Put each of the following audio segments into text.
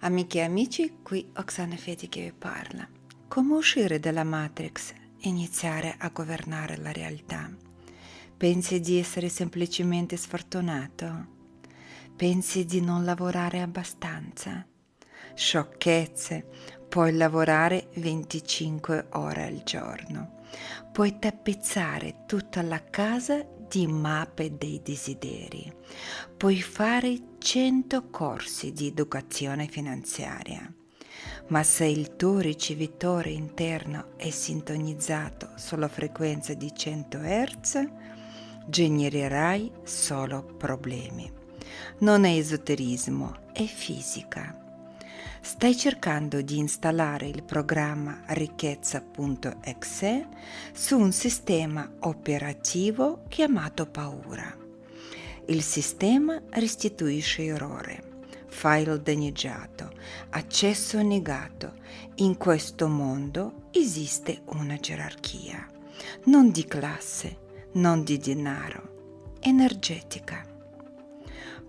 Amiche e amici, qui Oksana Feti che vi parla. Come uscire dalla Matrix e iniziare a governare la realtà? Pensi di essere semplicemente sfortunato? Pensi di non lavorare abbastanza? Sciocchezze, puoi lavorare 25 ore al giorno. Puoi tappezzare tutta la casa di mappe dei desideri. Puoi fare 100 corsi di educazione finanziaria. Ma se il tuo ricevitore interno è sintonizzato sulla frequenza di 100 Hz, genererai solo problemi. Non è esoterismo, è fisica. Stai cercando di installare il programma ricchezza.exe su un sistema operativo chiamato paura. Il sistema restituisce errore, file danneggiato, accesso negato. In questo mondo esiste una gerarchia, non di classe, non di denaro, energetica.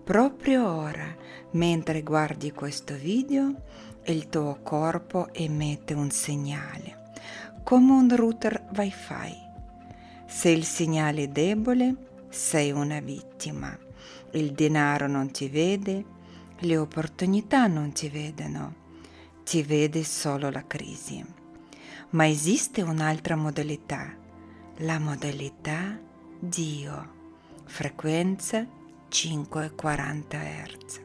Proprio ora, mentre guardi questo video, il tuo corpo emette un segnale, come un router Wi-Fi. Se il segnale è debole, sei una vittima. Il denaro non ti vede, le opportunità non ti vedono, ti vede solo la crisi. Ma esiste un'altra modalità, la modalità Dio, frequenza 540 Hz.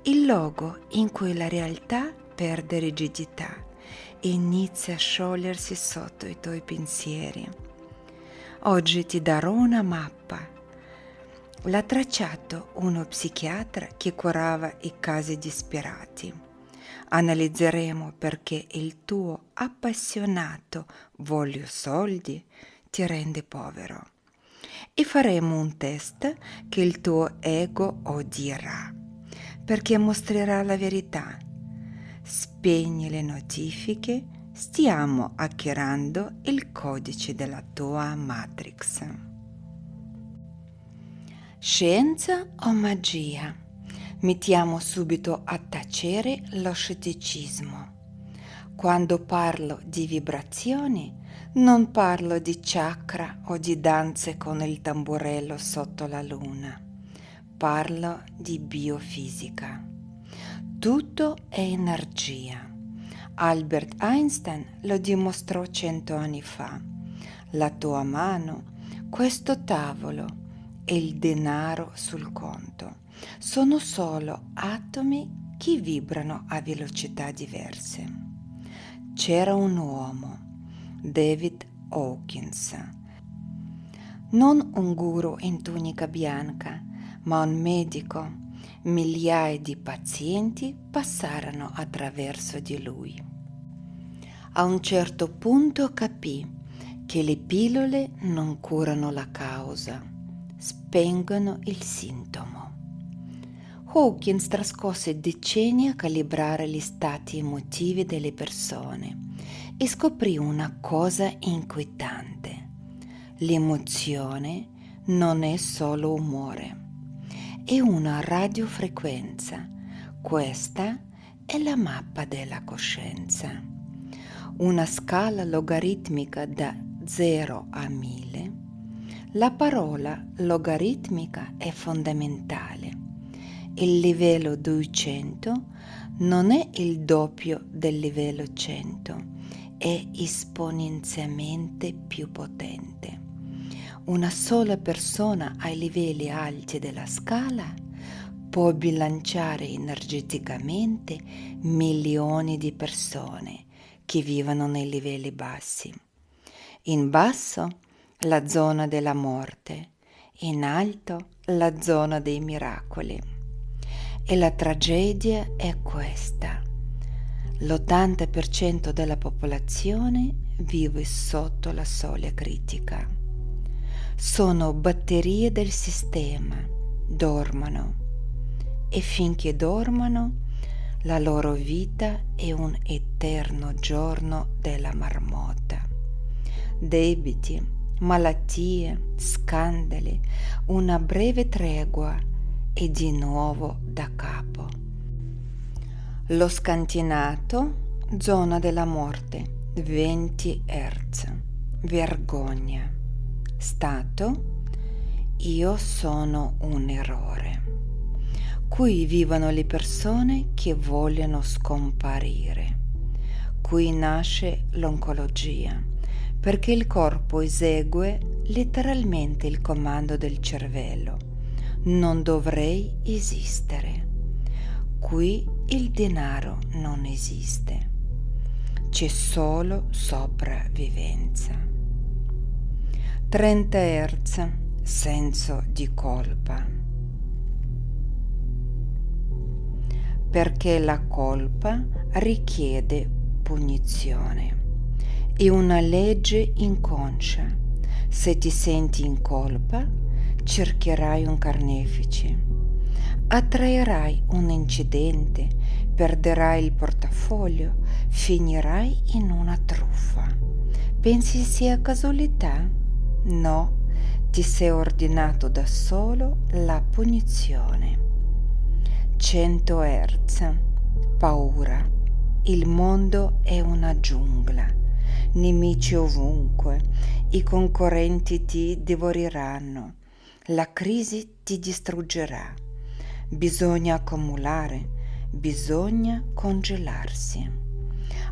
Il logo in cui la realtà perde rigidità e inizia a sciogliersi sotto i tuoi pensieri. Oggi ti darò una mappa. L'ha tracciato uno psichiatra che curava i casi disperati. Analizzeremo perché il tuo appassionato voglio soldi ti rende povero. E faremo un test che il tuo ego odierà, perché mostrerà la verità. Spegni le notifiche, stiamo hackerando il codice della tua Matrix. Scienza o magia? Mettiamo subito a tacere lo scetticismo. Quando parlo di vibrazioni, non parlo di chakra o di danze con il tamburello sotto la luna. Parlo di biofisica. Tutto è energia. Albert Einstein lo dimostrò 100 anni fa. La tua mano, questo tavolo e il denaro sul conto sono solo atomi che vibrano a velocità diverse. C'era un uomo, David Hawkins, non un guru in tunica bianca, ma un medico. Migliaia di pazienti passarono attraverso di lui. A un certo punto capì che le pillole non curano la causa, spengono il sintomo. Hawkins trascorse decenni a calibrare gli stati emotivi delle persone e scoprì una cosa inquietante. L'emozione non è solo umore, è una radiofrequenza. Questa è la mappa della coscienza. Una scala logaritmica da 0 a 1000. La parola logaritmica è fondamentale. Il livello 200 non è il doppio del livello 100, è esponenzialmente più potente. Una sola persona ai livelli alti della scala può bilanciare energeticamente milioni di persone che vivono nei livelli bassi. In basso la zona della morte, in alto la zona dei miracoli. E la tragedia è questa. L'80% della popolazione vive sotto la soglia critica. Sono batterie del sistema, dormono. E finché dormono, la loro vita è un eterno giorno della marmota. Debiti, malattie, scandali, una breve tregua e di nuovo da capo. Lo scantinato, zona della morte, 20 Hz. Vergogna. Stato, io sono un errore. Qui vivono le persone che vogliono scomparire. Qui nasce l'oncologia, perché il corpo esegue letteralmente il comando del cervello. Non dovrei esistere. Qui il denaro non esiste. C'è solo sopravvivenza. 30 Hz, senso di colpa. Perché la colpa richiede punizione. È una legge inconscia. Se ti senti in colpa, cercherai un carnefice. Attrarrai un incidente, perderai il portafoglio, finirai in una truffa. Pensi sia casualità? No, ti sei ordinato da solo la punizione. 100 Hz. Paura. Il mondo è una giungla. Nemici ovunque. I concorrenti ti divoriranno. La crisi ti distruggerà. Bisogna accumulare, bisogna congelarsi.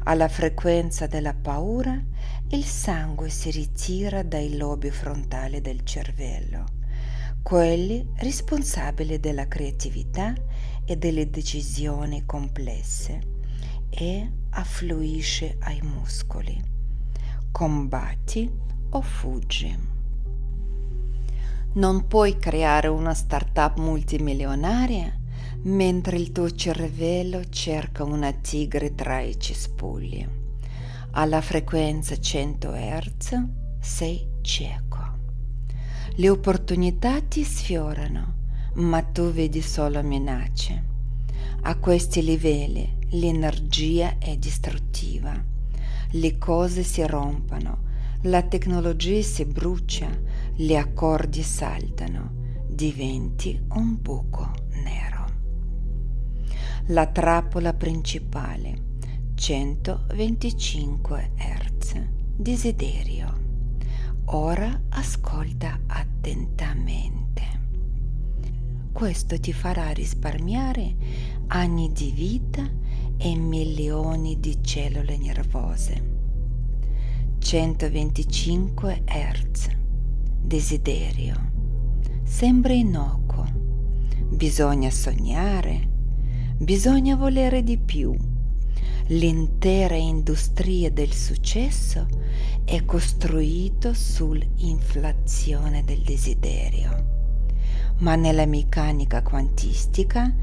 Alla frequenza della paura il sangue si ritira dai lobi frontali del cervello, quelli responsabili della creatività e delle decisioni complesse, e affluisce ai muscoli. Combatti o fuggi. Non puoi creare una startup multimilionaria mentre il tuo cervello cerca una tigre tra i cespugli. Alla frequenza 100 Hz sei cieco. Le opportunità ti sfiorano, ma tu vedi solo minacce. A questi livelli l'energia è distruttiva. Le cose si rompono, la tecnologia si brucia, gli accordi saltano, diventi un buco nero. La trappola principale, 125 Hz, desiderio. Ora ascolta attentamente. Questo ti farà risparmiare anni di vita e milioni di cellule nervose. 125 Hz. Desiderio. Sembra innocuo. Bisogna sognare. Bisogna volere di più. L'intera industria del successo è costruita sull'inflazione del desiderio. Ma nella meccanica quantistica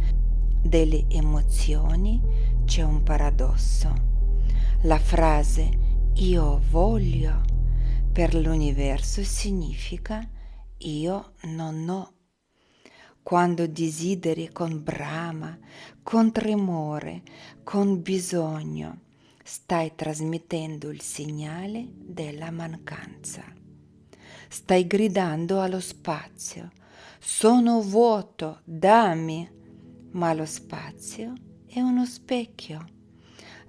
delle emozioni c'è un paradosso. La frase io voglio per l'universo significa io non ho. Quando desideri con brama, con tremore, con bisogno, stai trasmettendo il segnale della mancanza. Stai gridando allo spazio, sono vuoto, dammi, ma lo spazio è uno specchio.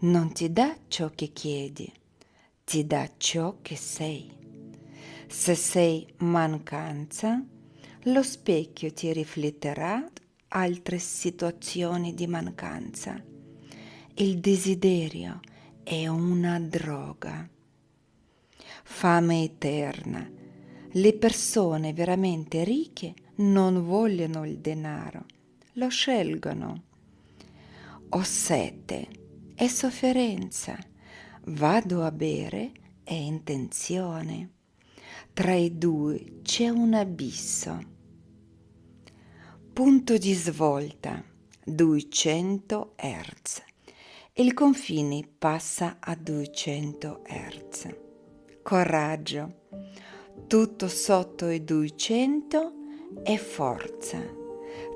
Non ti dà ciò che chiedi, ti dà ciò che sei. Se sei mancanza, lo specchio ti rifletterà altre situazioni di mancanza. Il desiderio è una droga. Fame eterna. Le persone veramente ricche non vogliono il denaro, lo scelgono. Ho sete e sofferenza. Vado a bere è intenzione. Tra i due c'è un abisso. Punto di svolta, 200 Hz. Il confine passa a 200 Hz. Coraggio. Tutto sotto i 200 è forza.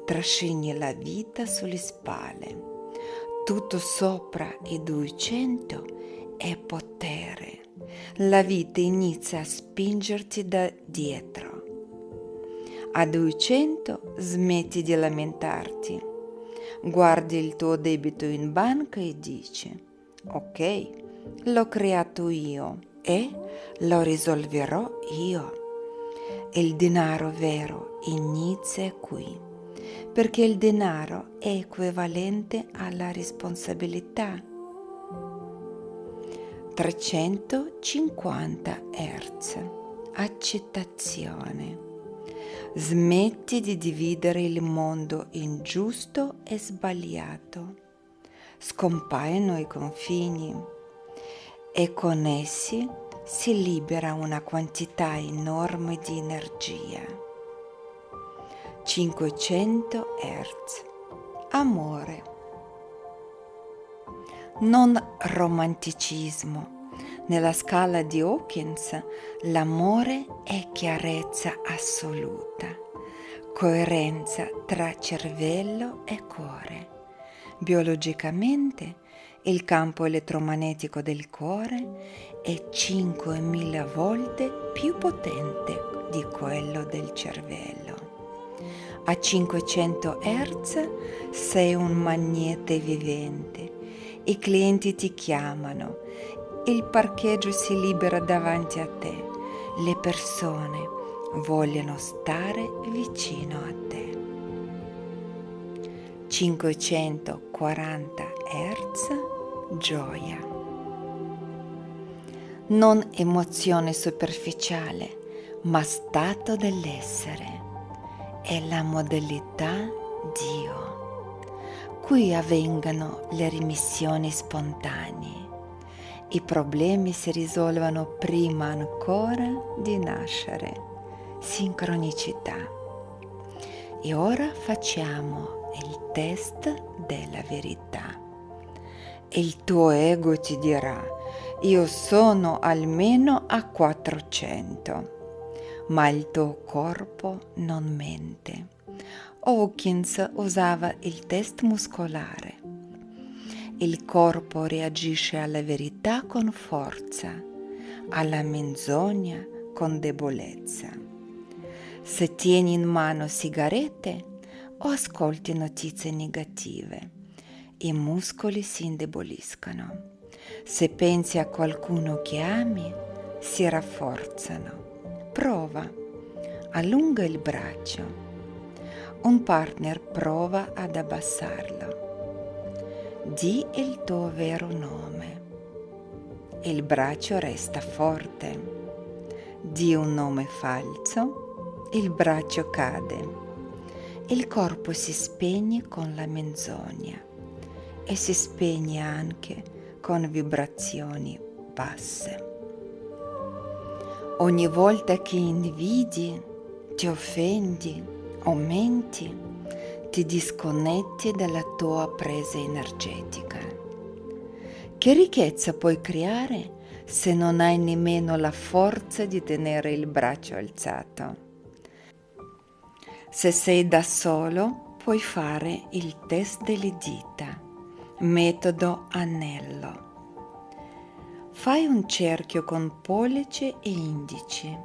Trascini la vita sulle spalle. Tutto sopra i 200 è potere. La vita inizia a spingerti da dietro. A 200 smetti di lamentarti. Guardi il tuo debito in banca e dici: ok, l'ho creato io e lo risolverò io. Il denaro vero inizia qui, perché il denaro è equivalente alla responsabilità. 350 Hz. Accettazione. Smetti di dividere il mondo in giusto e sbagliato. Scompaiono i confini e con essi si libera una quantità enorme di energia. 500 Hz. Amore. Non romanticismo. Nella scala di Hawkins, l'amore è chiarezza assoluta, coerenza tra cervello e cuore. Biologicamente, il campo elettromagnetico del cuore è 5.000 volte più potente di quello del cervello. A 500 Hz sei un magnete vivente. I clienti ti chiamano, il parcheggio si libera davanti a te, le persone vogliono stare vicino a te. 540 Hz, gioia. Non emozione superficiale, ma stato dell'essere. È la modalità Dio. Qui avvengono le remissioni spontanee. I problemi si risolvono prima ancora di nascere. Sincronicità. E ora facciamo il test della verità. Il tuo ego ti dirà: io sono almeno a 400, ma il tuo corpo non mente. Hawkins usava il test muscolare. Il corpo reagisce alla verità con forza, alla menzogna con debolezza. Se tieni in mano sigarette o ascolti notizie negative, i muscoli si indeboliscono. Se pensi a qualcuno che ami, si rafforzano. Prova, allunga il braccio. Un partner prova ad abbassarlo. Di il tuo vero nome. Il braccio resta forte. Di un nome falso, il braccio cade. Il corpo si spegne con la menzogna e si spegne anche con vibrazioni basse. Ogni volta che invidi, ti offendi o menti, ti disconnetti dalla tua presa energetica. Che ricchezza puoi creare se non hai nemmeno la forza di tenere il braccio alzato? Se sei da solo, puoi fare il test delle dita, metodo anello. Fai un cerchio con pollice e indici.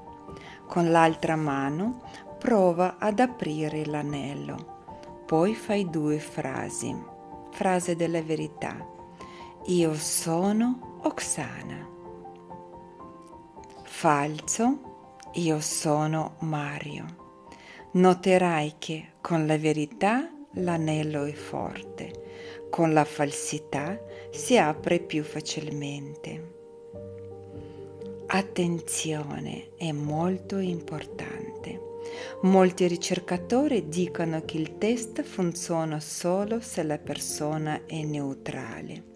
Con l'altra mano prova ad aprire l'anello. Poi fai 2 frasi. Frase della verità. Io sono Oksana. Falso. Io sono Mario. Noterai che con la verità l'anello è forte, con la falsità si apre più facilmente. Attenzione, è molto importante. Molti ricercatori dicono che il test funziona solo se la persona è neutrale.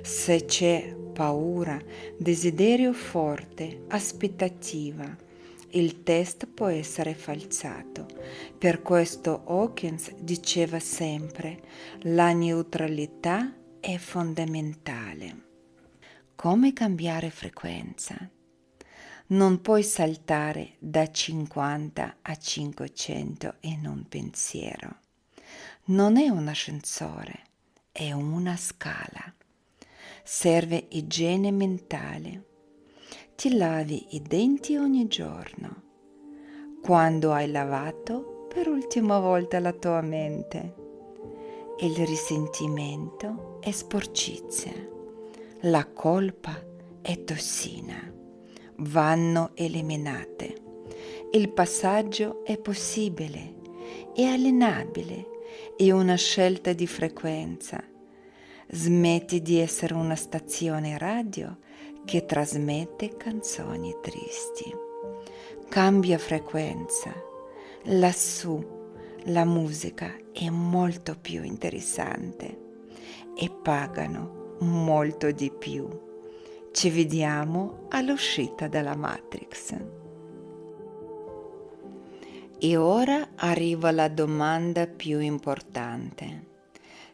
Se c'è paura, desiderio forte, aspettativa, il test può essere falsato. Per questo Hawkins diceva sempre: la neutralità è fondamentale. Come cambiare frequenza? Non puoi saltare da 50 a 500 in un pensiero. Non è un ascensore, è una scala. Serve igiene mentale. Ti lavi i denti ogni giorno. Quando hai lavato per ultima volta la tua mente? Il risentimento è sporcizia, la colpa è tossina, vanno eliminate. Il passaggio è possibile, è allenabile, è una scelta di frequenza. Smetti di essere una stazione radio che trasmette canzoni tristi. Cambia frequenza. Lassù la musica è molto più interessante e pagano molto di più. Ci vediamo all'uscita dalla Matrix. E ora arriva la domanda più importante.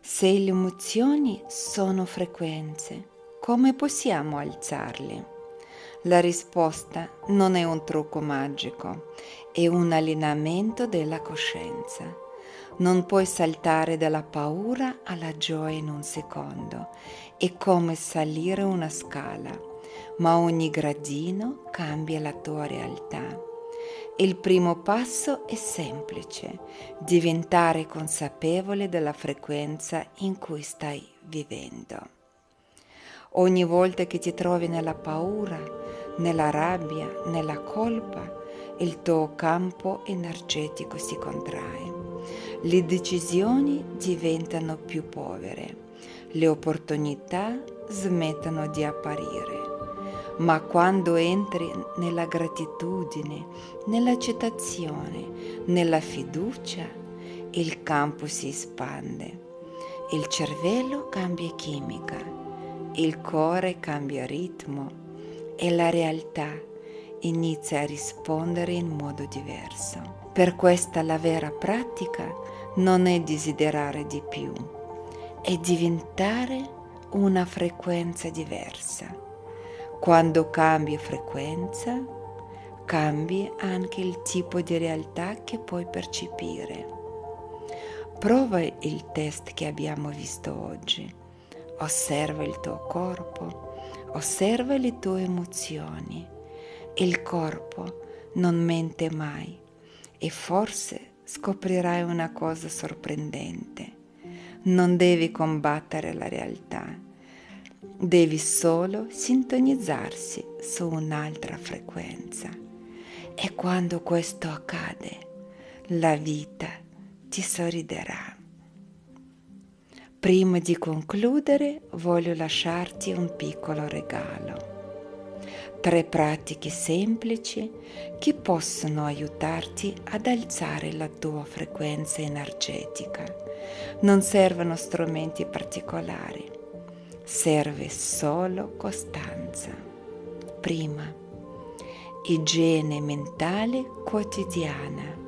Se le emozioni sono frequenze, come possiamo alzarle? La risposta non è un trucco magico, è un allenamento della coscienza. Non puoi saltare dalla paura alla gioia in un secondo, è come salire una scala, ma ogni gradino cambia la tua realtà. Il primo passo è semplice, diventare consapevole della frequenza in cui stai vivendo. Ogni volta che ti trovi nella paura, nella rabbia, nella colpa, il tuo campo energetico si contrae. Le decisioni diventano più povere, le opportunità smettono di apparire. Ma quando entri nella gratitudine, nell'accettazione, nella fiducia, il campo si espande. Il cervello cambia chimica, il cuore cambia ritmo e la realtà inizia a rispondere in modo diverso. Per questa la vera pratica non è desiderare di più, è diventare una frequenza diversa. Quando cambi frequenza, cambi anche il tipo di realtà che puoi percepire. Prova il test che abbiamo visto oggi. Osserva il tuo corpo, osserva le tue emozioni. Il corpo non mente mai e forse scoprirai una cosa sorprendente. Non devi combattere la realtà. Devi solo sintonizzarsi su un'altra frequenza. E quando questo accade, la vita ti sorriderà. Prima di concludere, voglio lasciarti un piccolo regalo. 3 pratiche semplici che possono aiutarti ad alzare la tua frequenza energetica. Non servono strumenti particolari. Serve solo costanza. Prima, igiene mentale quotidiana.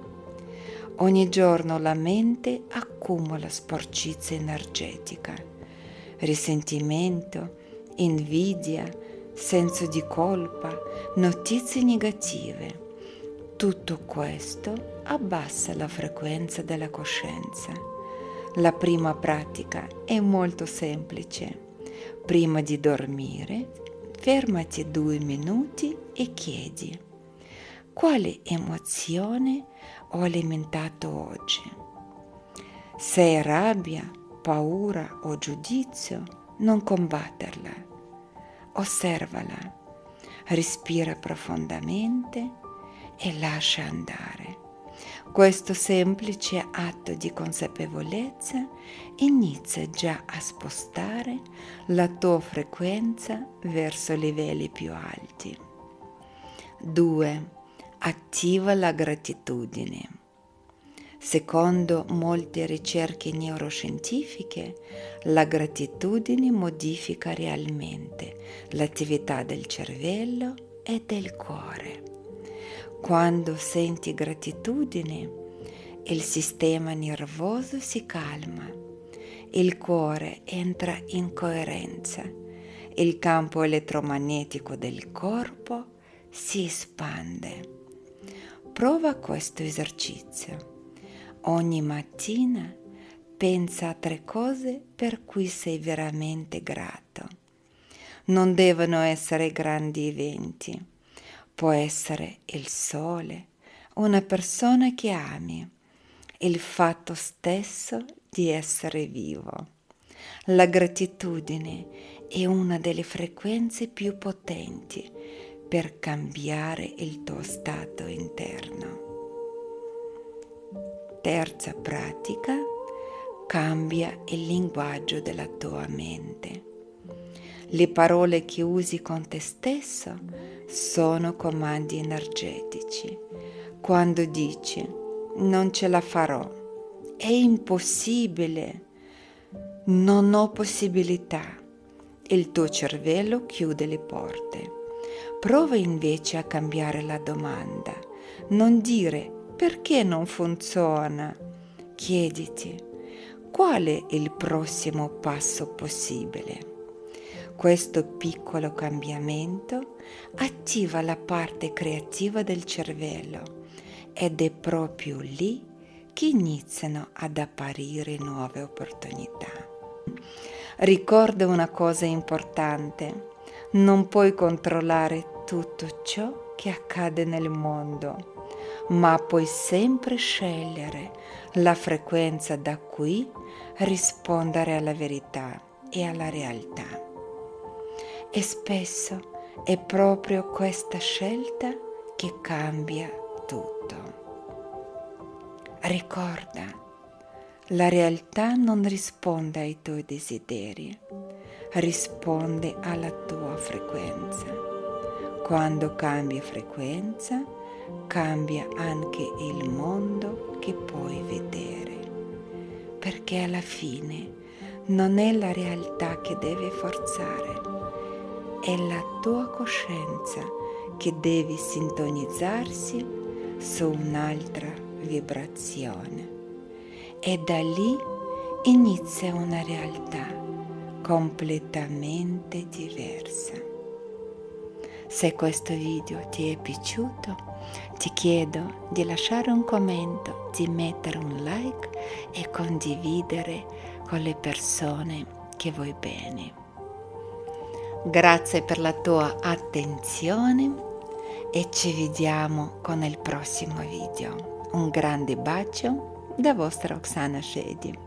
Ogni giorno la mente accumula sporcizia energetica, risentimento, invidia, senso di colpa, notizie negative. Tutto questo abbassa la frequenza della coscienza. La prima pratica è molto semplice. Prima di dormire, fermati 2 minuti e chiedi: quale emozione ho alimentato oggi? Se è rabbia, paura o giudizio, non combatterla. Osservala, respira profondamente e lascia andare. Questo semplice atto di consapevolezza inizia già a spostare la tua frequenza verso livelli più alti. 2. Attiva la gratitudine. Secondo molte ricerche neuroscientifiche, la gratitudine modifica realmente l'attività del cervello e del cuore. Quando senti gratitudine, il sistema nervoso si calma, il cuore entra in coerenza, il campo elettromagnetico del corpo si espande. Prova questo esercizio. Ogni mattina pensa a 3 cose per cui sei veramente grato. Non devono essere grandi eventi. Può essere il sole, una persona che ami, il fatto stesso di essere vivo. La gratitudine è una delle frequenze più potenti per cambiare il tuo stato interno. Terza pratica: cambia il linguaggio della tua mente. Le parole che usi con te stesso sono comandi energetici. Quando dici non ce la farò, è impossibile, non ho possibilità, il tuo cervello chiude le porte. Prova invece a cambiare la domanda. Non dire perché non funziona. Chiediti qual è il prossimo passo possibile. Questo piccolo cambiamento attiva la parte creativa del cervello ed è proprio lì che iniziano ad apparire nuove opportunità. Ricorda una cosa importante: non puoi controllare tutto ciò che accade nel mondo, ma puoi sempre scegliere la frequenza da cui rispondere alla verità e alla realtà. E spesso è proprio questa scelta che cambia tutto. Ricorda, la realtà non risponde ai tuoi desideri, risponde alla tua frequenza. Quando cambi frequenza, cambia anche il mondo che puoi vedere, perché alla fine non è la realtà che deve forzare, è la tua coscienza che deve sintonizzarsi su un'altra vibrazione. E da lì inizia una realtà completamente diversa. Se questo video ti è piaciuto, ti chiedo di lasciare un commento, di mettere un like e condividere con le persone che vuoi bene. Grazie per la tua attenzione e ci vediamo con il prossimo video. Un grande bacio da vostra Oksana Shedi.